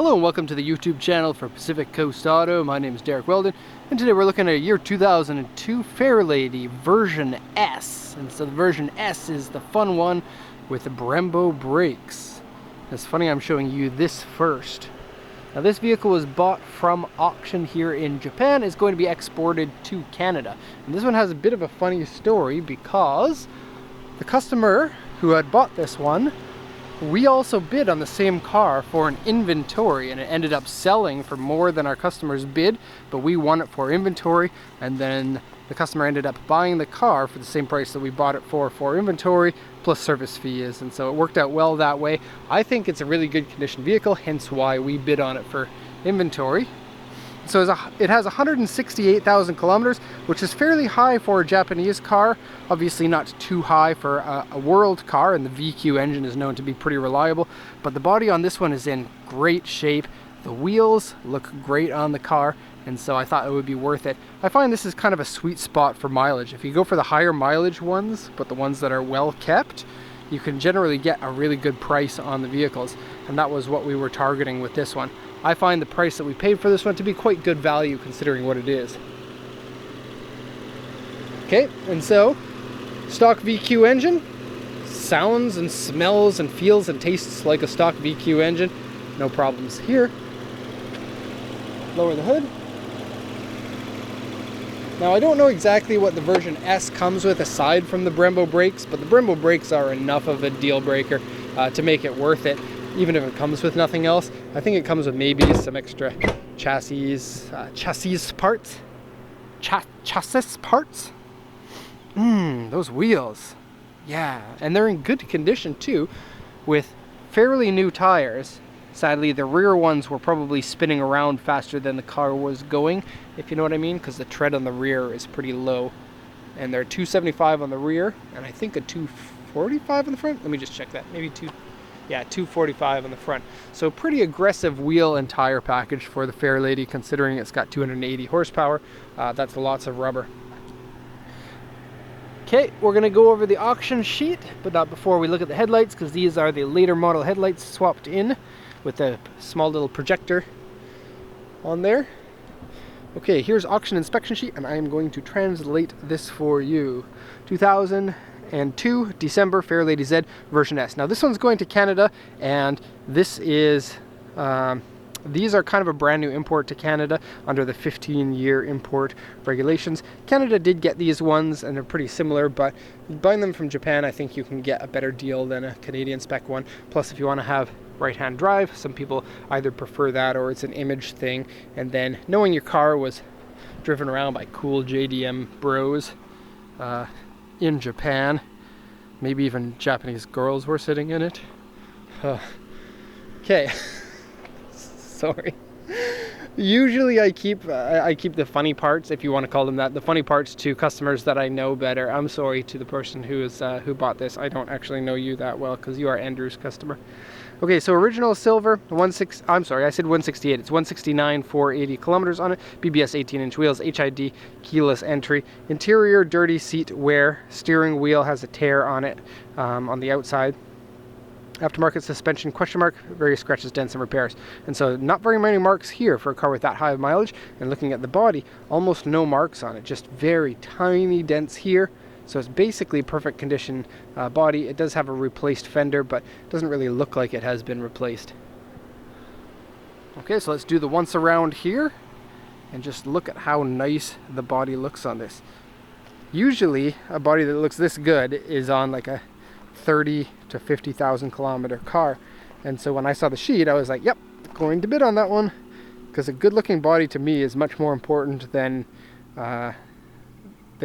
Hello and welcome to the YouTube channel for Pacific Coast Auto. My name is Derek Weldon, and today we're looking at a year 2002 Fairlady version S. And so the version S is the fun one with the Brembo brakes. It's funny I'm showing you this first. Now this vehicle was bought from auction here in Japan. It's going to be exported to Canada. And this one has a bit of a funny story because the customer who had bought this one, we also bid on the same car for an inventory, and it ended up selling for more than our customer's bid, but we won it for inventory, and then the customer ended up buying the car for the same price that we bought it for inventory plus service fees, and so it worked out well that way. I think it's a really good condition vehicle, hence why we bid on it for inventory. So it has 168,000 kilometers, which is fairly high for a Japanese car. Obviously not too high for a world car, and the VQ engine is known to be pretty reliable. But the body on this one is in great shape. The wheels look great on the car, and so I thought it would be worth it. I find this is kind of a sweet spot for mileage. If you go for the higher mileage ones, but the ones that are well kept, you can generally get a really good price on the vehicles, and that was what we were targeting with this one. I find the price that we paid for this one to be quite good value considering what it is. Okay, and so stock VQ engine, sounds and smells and feels and tastes like a stock VQ engine. No problems here. Lower the hood. Now I don't know exactly what the version S comes with aside from the Brembo brakes, but the Brembo brakes are enough of a deal breaker to make it worth it. Even if it comes with nothing else, I think it comes with maybe some extra chassis parts. Chassis parts? Those wheels. Yeah, and they're in good condition too, with fairly new tires. Sadly, the rear ones were probably spinning around faster than the car was going, if you know what I mean, because the tread on the rear is pretty low. And they're 275 on the rear, and I think a 245 on the front. Let me just check that. Maybe 245 on the front. So pretty aggressive wheel and tire package for the Fairlady, considering it's got 280 horsepower. That's lots of rubber. Okay, we're going to go over the auction sheet, but not before we look at the headlights, because these are the later model headlights swapped in with a small little projector on there. Okay, here's auction inspection sheet, and I am going to translate this for you. 2002 December Fairlady ZED version S. Now this one's going to Canada, and this is these are kind of a brand new import to Canada under the 15-year import regulations. Canada did get these ones, and they're pretty similar, but buying them from Japan, I think you can get a better deal than a Canadian spec one. Plus, if you want to have right-hand drive, some people either prefer that or it's an image thing. And then knowing your car was driven around by cool JDM bros in Japan, maybe even Japanese girls were sitting in it. Okay. Sorry. Usually I keep the funny parts, if you want to call them that, the funny parts to customers that I know better. I'm sorry to the person who bought this. I don't actually know you that well because you are Andrew's customer. Okay, so original silver, I said 168. It's 169, 480 kilometers on it. BBS 18-inch wheels, HID, keyless entry. Interior dirty seat wear. Steering wheel has a tear on it on the outside. Aftermarket suspension, question mark, various scratches, dents, and repairs. And so not very many marks here for a car with that high of mileage. And looking at the body, almost no marks on it, just very tiny dents here. So it's basically perfect condition body. It does have a replaced fender, but it doesn't really look like it has been replaced. Okay, so let's do the once around here and just look at how nice the body looks on this. Usually a body that looks this good is on like a 30 to 50,000 kilometer car, and so when I saw the sheet I was like, yep, going to bid on that one, because a good looking body to me is much more important than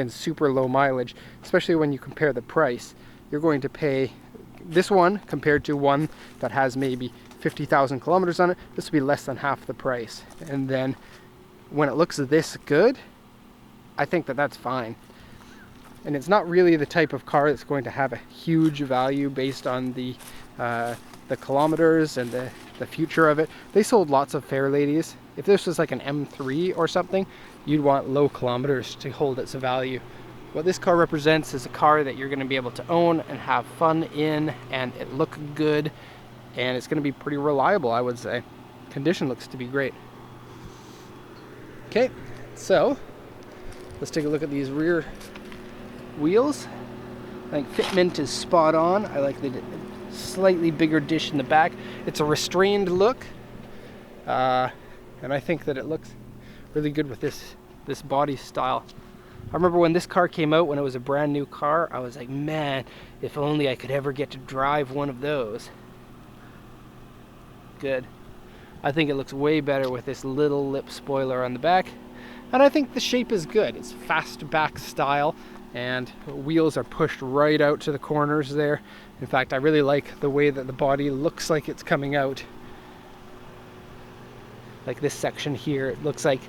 super low mileage, especially when you compare the price. You're going to pay this one compared to one that has maybe 50,000 kilometers on it. This will be less than half the price, and then when it looks this good, I think that that's fine. And it's not really the type of car that's going to have a huge value based on the kilometers and the future of it. They sold lots of Fairladies. If this was like an M3 or something, you'd want low kilometers to hold its value. What this car represents is a car that you're going to be able to own and have fun in, and it look good, and it's going to be pretty reliable, I would say. condition looks to be great. Okay, so let's take a look at these rear wheels. I think fitment is spot on. I like the slightly bigger dish in the back. It's a restrained look, and I think that it looks really good with this body style. I remember when this car came out, when it was a brand new car, I was like, man, if only I could ever get to drive one of those. Good. I think it looks way better with this little lip spoiler on the back. And I think the shape is good. It's fastback style, and wheels are pushed right out to the corners there. In fact, I really like the way that the body looks like it's coming out. Like this section here, it looks like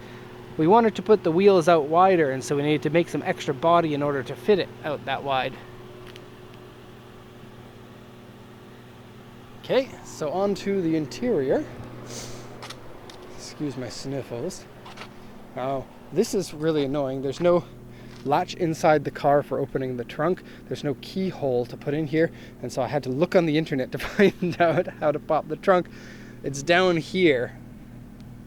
we wanted to put the wheels out wider, and so we needed to make some extra body in order to fit it out that wide. Okay, so on to the interior. Excuse my sniffles. Now, this is really annoying. There's no latch inside the car for opening the trunk. There's no keyhole to put in here, and so I had to look on the internet to find out how to pop the trunk. It's down here,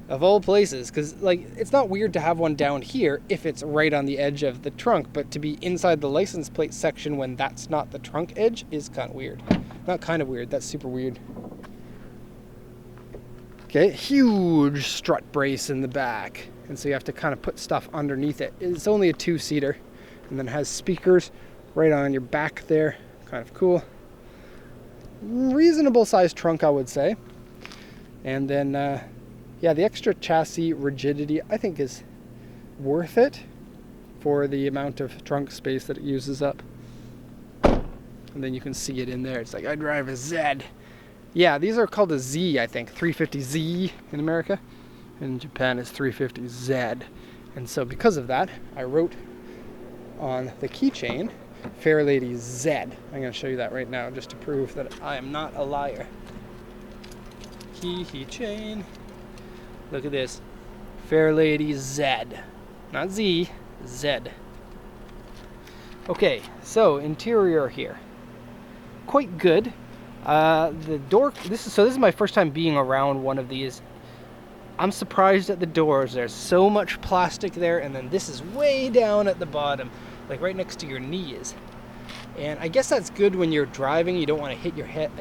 of all places, because like it's not weird to have one down here if it's right on the edge of the trunk, but to be inside the license plate section when that's not the trunk edge is kind of weird. Not kind of weird, that's super weird. Okay, huge strut brace in the back, and so you have to kind of put stuff underneath it. It's only a two-seater, and then it has speakers right on your back there. Kind of cool. Reasonable sized trunk, I would say. And then yeah, the extra chassis rigidity I think is worth it for the amount of trunk space that it uses up. And then you can see it in there. It's like, I drive a ZED. Yeah, these are called a Z, I think. 350Z in America. In Japan it's 350Z. And so because of that, I wrote on the keychain, Fairlady ZED. I'm going to show you that right now just to prove that I am not a liar. Keychain. Look at this. Fairlady ZED. Not Z, ZED. Okay, so interior here. Quite good. The door, this is my first time being around one of these. I'm surprised at the doors. There's so much plastic there, and then this is way down at the bottom, like right next to your knees. And I guess that's good when you're driving. You don't want to hit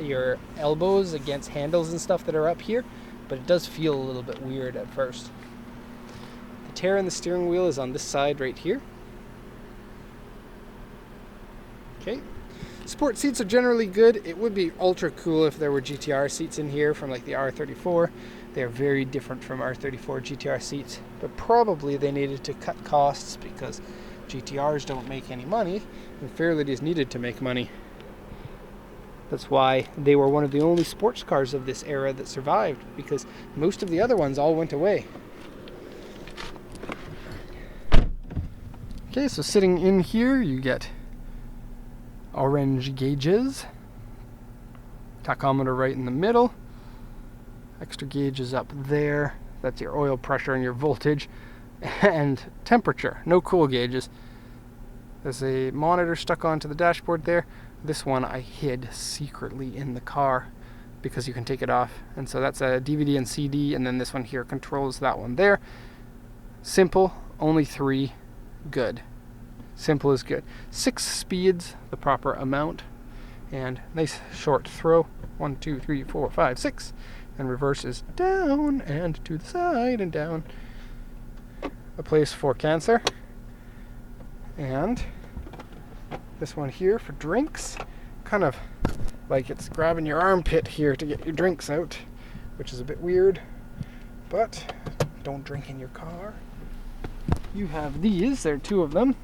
your elbows against handles and stuff that are up here, but it does feel a little bit weird at first. The tear in the steering wheel is on this side right here. Okay. Sport seats are generally good. It would be ultra cool if there were GTR seats in here from like the R34. They're very different from R34 GTR seats, but probably they needed to cut costs because GTRs don't make any money, and Fairlady's needed to make money. That's why they were one of the only sports cars of this era that survived, because most of the other ones all went away. Okay, so sitting in here, you get orange gauges, tachometer right in the middle, extra gauges up there, that's your oil pressure and your voltage, and temperature, no cool gauges. There's a monitor stuck onto the dashboard there. This one I hid secretly in the car because you can take it off, and so that's a DVD and CD, and then this one here controls that one there. Simple, only 3, good. Simple is good. 6 speeds, the proper amount, and nice short throw. 1, 2, 3, 4, 5, 6, and reverse is down and to the side and down. A place for cancer, and this one here for drinks, kind of like it's grabbing your armpit here to get your drinks out, which is a bit weird, but don't drink in your car. You have these, there are 2 of them.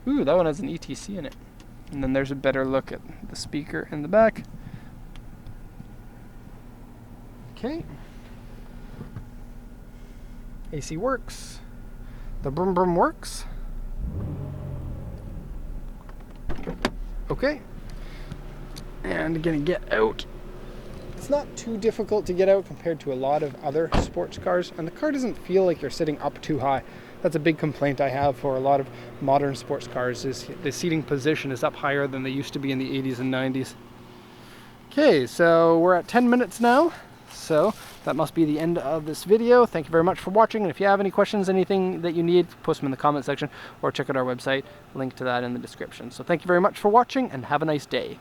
Ooh, that one has an ETC in it. And then there's a better look at the speaker in the back. Okay. AC works. The brum brum works. Okay. And gonna get out. It's not too difficult to get out compared to a lot of other sports cars, and the car doesn't feel like you're sitting up too high. That's a big complaint I have for a lot of modern sports cars, is the seating position is up higher than they used to be in the 80s and 90s. Okay, so we're at 10 minutes now. So So that must be the end of this video. Thank you very much for watching, and if you have any questions, anything that you need, post them in the comment section or check out our website. Link to that in the description. So thank you very much for watching, and have a nice day.